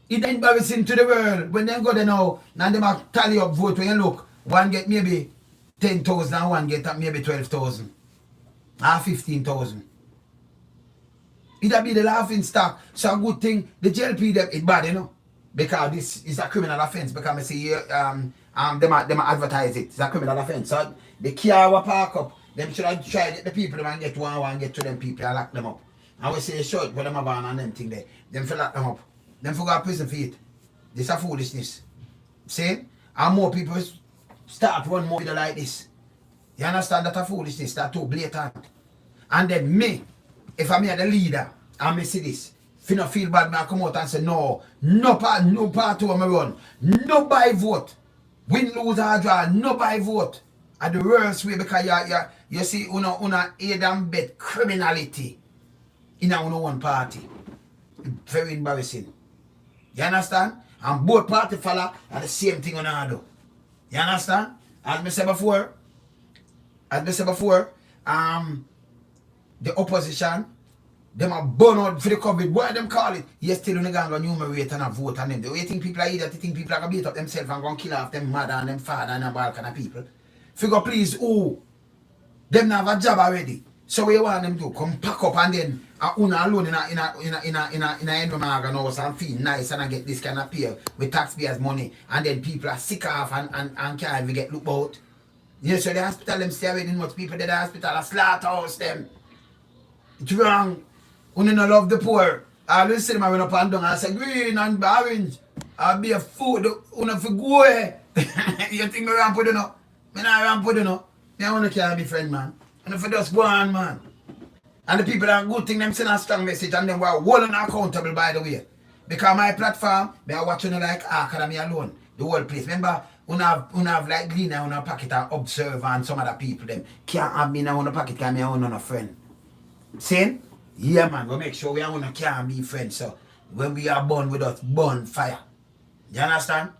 It's embarrassing to the world when they go there now and them have tally up vote when you look. One get maybe 10,000 and one get maybe 12,000 or 15,000. It'll be the laughing stock. So a good thing, the JLP them it bad, you know. Because this is a criminal offense. Because I see them advertise it. It's a criminal offense. So the car will park up. Them should have tried to get the people and get one get to them people and lock them up. And we say short when them have on and them thing there. Them for lock them up. Them for go to prison for it. This is a foolishness. See? And more people start run more video like this. You understand that a foolishness that too blatant. And then me, if I'm the leader and me see this, if you don't feel bad, I come out and say no part to me run. No by vote. Win, lose or draw, no by vote. At the worst way because you see una aid and bet criminality in our one party. Very embarrassing. You understand? And both party follow are the same thing on do. You understand? As I said before, the opposition, them are burn out for the COVID. What them call it? You still only going to numerate and a vote on them. Do you think people are either think people are going to beat up themselves and going to kill off them mother and them father and them all kind of people? Figure please, them have a job already. So we want them to come pack up and then una alone in a Magan house and feel nice and I get this kind of pay with taxpayers' money and then people are sick off and can't even get looked out. Yes, so the hospital them stay away much people at the hospital a slaughterhouse them. It's wrong. Una no love the poor. I always see them I went up and down and I say green and orange. I'll be a food una for go away. You think me ramp with you know? Me not ramp with you know. Me wanna carry me friend man. And if you just go on, man. And the people that good thing, them send a strong message and them were well accountable, by the way. Because my platform, me are watching like Academy alone. The whole place. Remember, una have like Glean in a pocket and observe and some other people, them can't have me in a pocket because me own a friend. See? Yeah, man. We make sure we can't be friends. So, when we are born with us, burn fire. You understand?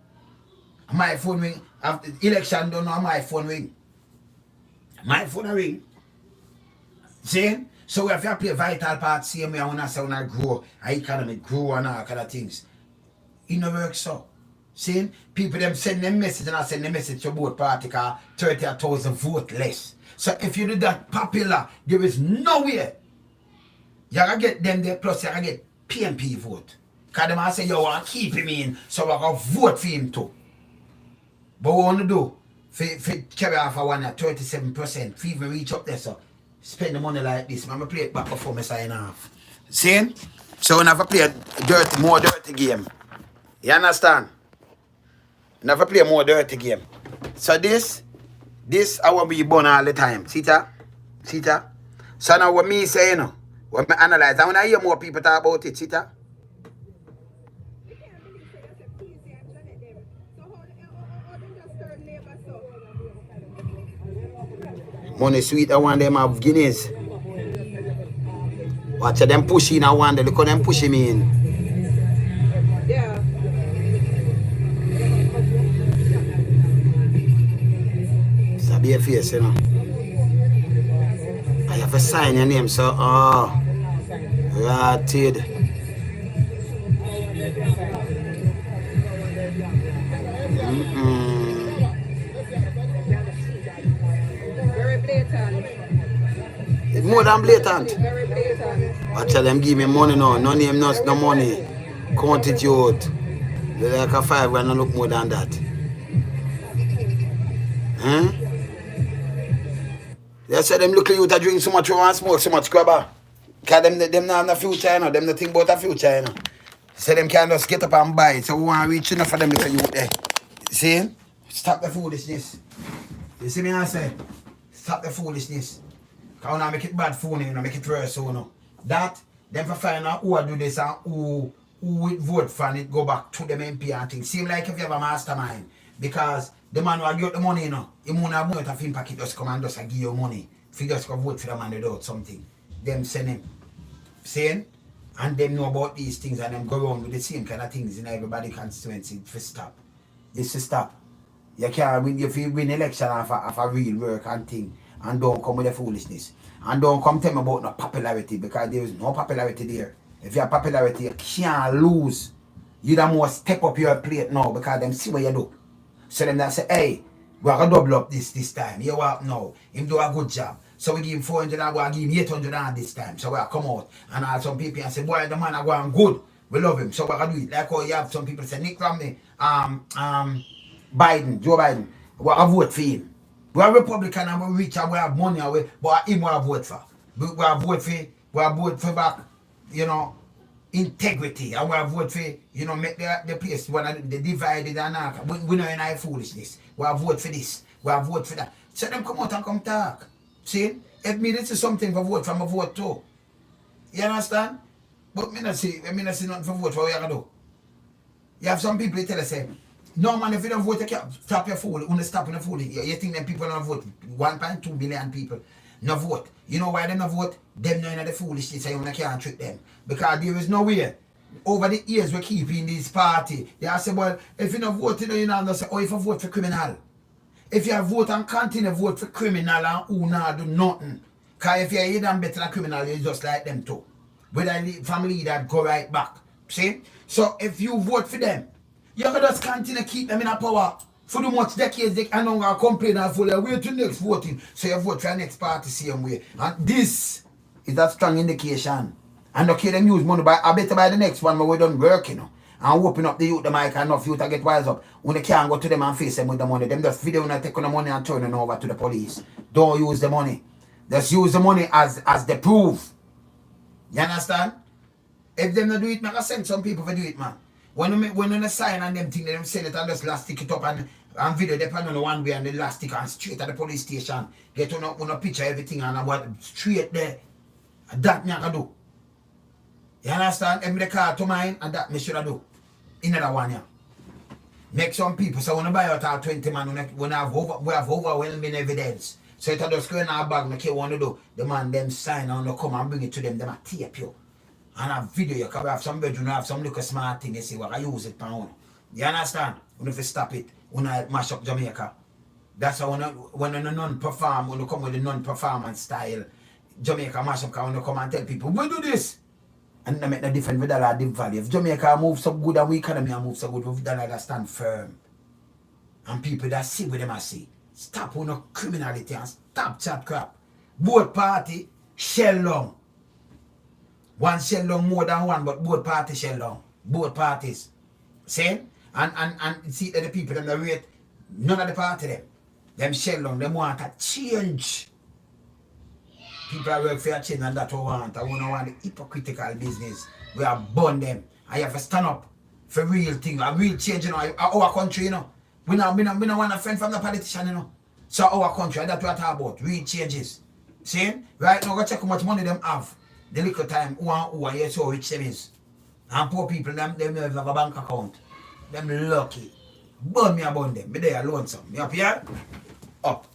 My phone ring. After election, don't know my phone ring. My phone ring. See? So we have to play a vital part, same way I want to say when I grow, our economy grow and all kind of things. It no work so. See? People them send them message and I send the message to both parties 30,000 vote less. So if you do that popular, there is no way you're going to get them there plus you're going to get PNP vote. Because them I say you want to keep him in, so we're going to vote for him too. But what we want to do, for carry off a one at 37%, if even reach up there, so spend the money like this. I'm going to play it back before I sign off. See? So we never play a more dirty game. You understand? Never play a more dirty game. So this I want to be born all the time. See that? See that? So now what me say, you know, what me analyze, and when I hear more people talk about it, see that? Money sweet, I want them have guineas. Watch them pushing, I want them, look how them pushing me in. Yeah. It's a bare face, you know. I have to sign your name, so, rotted. Very blatant. It's more than blatant. Very blatant. I tell them give me money now, no name, no money. Count it you out. They're like a 5 grand, I look more than that. Huh? They say them look at you to drink so much and smoke so much grabber. Because them not have no future, you know. Them not think about a future, you know. So them can't just get up and buy it. So we want to reach enough for them little youth there. See? Stop the foolishness. You see me I say? Stop the foolishness. Because when I make it bad phone, you know, make it worse, so you know. That, them for find out who do this and who would vote for it, go back to them MP and things. Seem like if you have a mastermind. Because the man who get the money, you know, he won't have money to him pocket just come and just give you money. If you just go vote for the man without something. Them send him. Saying? And them know about these things and them go around with the same kind of things in everybody's constituency for stop. This to stop. You can't win if you win election of a real work and thing. And don't come with the foolishness. And don't come tell me about no popularity because there is no popularity there. If you have popularity, you can't lose. You don't more step up your plate now because them see what you do. So them that say, hey, we're going to double up this time. You walk now. Him do a good job. So we give him 400 and we give him 800 this time. So we'll come out. And some people and say, boy, the man are going good. We love him. So we're going to do it. Like how you have some people say, Nick Romney, Biden, Joe Biden, we're going to vote for him. We're Republican and we're rich and we have money away, but him we're vote for. We're vote for back, you know, integrity. And we're vote for, you know, make the place when they divided and all. We know in our foolishness. We're vote for this. We're vote for that. So them come out and come talk. See? If me this is something for vote from a vote too. You understand? But me not see nothing for vote for what you gonna do. You have some people tell us, No man, if you don't vote, you can't stop your fool. Only stop your fool. You think them people don't vote? 1.2 billion people no vote. You know why they no vote? Them knowing the foolishness, so you can't trick them. Because there is no way. Over the years we keep in this party. They say, well, if you don't vote, you know, say, oh, if you vote for criminal. If you vote and continue vote for criminal and who not do nothing. Because if you're even better than criminal, you're just like them too. Whether family that go right back. See? So if you vote for them, you can just continue to keep them in a power. For the much decades, they can no complain and full way to next voting. So you vote for the next party same way. And this is a strong indication. And okay, them use money, but I better by the next one, but we done work, you know. And open up the youth, the mic, enough youth to get wise up. When they can't go to them and face them with the money, them just video and take on the money and turn it over to the police. Don't use the money. Just use the money as the proof. You understand? If them not do it, man, I send some people to do it, man. When they sign and them thing, them send it and just last stick it up and video depend on the one way and the last stick and straight at the police station. Get on a picture, everything and what straight there. That me I can do. You understand? Every car to mine and that me should have do. Another one, yeah. Make some people, so when I buy out our 20 man, we have overwhelming evidence. So it just go in our bag, make you want to do. The man them sign and they come and bring it to them, them a tape you. And a video, you can have some bedroom, have some little smart thing, you see what I use it for. You understand? When if you stop it, when I mash up Jamaica. That's how when a non-perform, when you come with the non-performance style, Jamaica mash up, when you come and tell people, we do this. And they make the difference with dollar deep value. If Jamaica move so good and we economy move so good, with dollar that stand firm. And people that see what them I see. Stop on no criminality and stop chat crap. Both party shell long. One shell long more than one, but both parties shell long. Both parties. See? And see that the people them the rate, none of the party them shell long, them want a change. People are work for a change and that we want. I don't want the hypocritical business. We are burn them. I have to stand up for real thing, a real change, you know, our country, you know. We don't want a friend from the politician, you know. So our country, that's what I talk about, real changes. See? Right now, go check how much money them have. The little time, who are here so rich them is. And poor people, them never have a bank account. Them lucky. Burn me about them. Me there alone some. You up here? Up.